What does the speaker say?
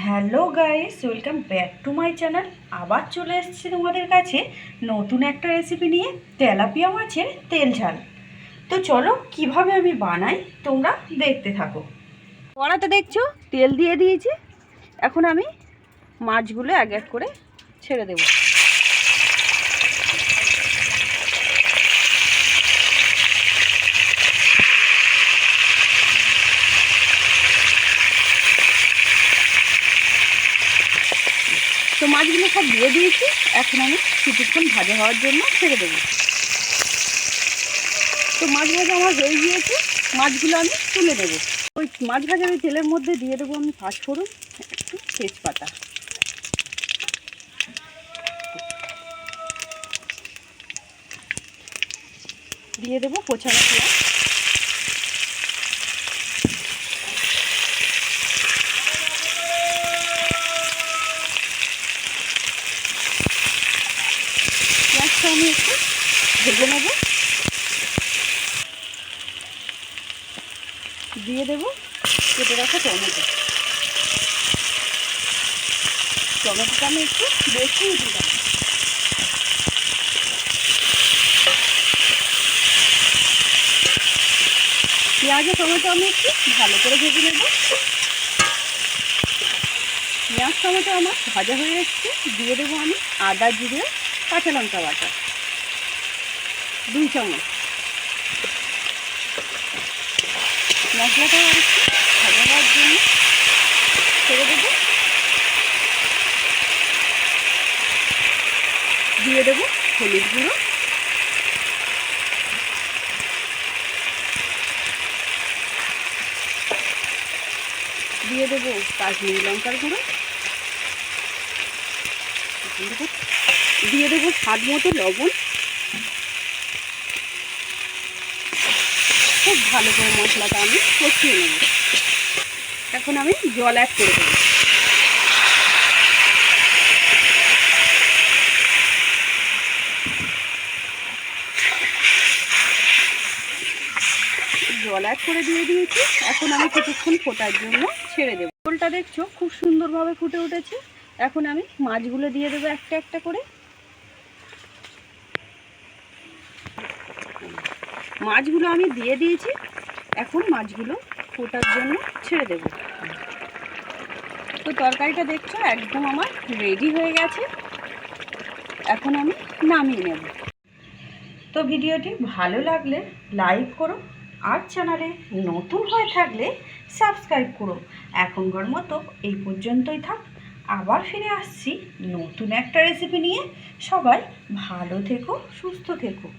Hello guys, welcome back to my channel. আবার চলে এসেছি তোমাদের কাছে নতুন একটা রেসিপি নিয়ে, তেলাপিয়া মাছের তেল ঝাল। তো চলো কিভাবে আমি বানাই তোমরা দেখতে থাকো। কড়াতে দেখছো তেল দিয়ে দিয়েছি, এখন আমি মাছগুলো এক এক করে ছেড়ে দেবো। তো মাছগুলো সব দিয়ে দিয়েছি, এখন আমি কিছুক্ষণ ভাজা হওয়ার জন্য ছেড়ে দেবো। তো মাছ ভাজা আমার হয়ে গিয়েছে, মাছগুলো আমি তুলে দেবো। ওই মাছ ভাজার ওই তেলের মধ্যে দিয়ে দেবো আমি পাঁচফোড়ন, একটু তেজপাতা, দিয়ে দেবো কোঁচা মশলা, পেঁয়াজটা আমি একটু ভেজে নেব, দিয়ে দেবো কেটে রাখা টমেটোটা আমি একটু বেশি দিলাম। পেঁয়াজ আর টমেটো আমি একটু ভালো করে ভেজে নেব। পেঁয়াজ টমেটো আমার ভাজা হয়ে এসছে, দিয়ে দেবো আমি আদা জিরে কাঁচা লঙ্কা বাটা 2 চামচ। মশলাটা আর একটু ভাজা হওয়ার জন্য ছেড়ে দেবো, দিয়ে দেবো হলুদ গুঁড়ো, দিয়ে দেবো কাশ্মীরি লঙ্কার গুঁড়ো, দিয়ে দেবো স্বাদ মতো লবণ। খুব ভালো করে মশলাটা আমি কষিয়ে নেব। এখন আমি জল অ্যাড করে দেবো। জল অ্যাড করে দিয়ে দিয়েছি, এখন আমি কিছুক্ষণ ফোটার জন্য ছেড়ে দেবো। ঝোলটা দেখছো খুব সুন্দরভাবে ফুটে উঠেছে। এখন আমি মাছগুলো দিয়ে দেবো একটা একটা করে। মাছগুলো আমি দিয়ে দিয়েছি, এখন মাছগুলো ফোটার জন্য ছেড়ে দেবো। তো তরকারিটা দেখছো একদম আমার রেডি হয়ে গেছে, এখন আমি নামিয়ে নেব। তো ভিডিওটি ভালো লাগলে লাইক করো, আর চ্যানেলে নতুন হয়ে থাকলে সাবস্ক্রাইব করো। এখনকার মতো এই পর্যন্তই থাক, আবার ফিরে আসছি নতুন একটা রেসিপি নিয়ে। সবাই ভালো থেকো, সুস্থ থেকো।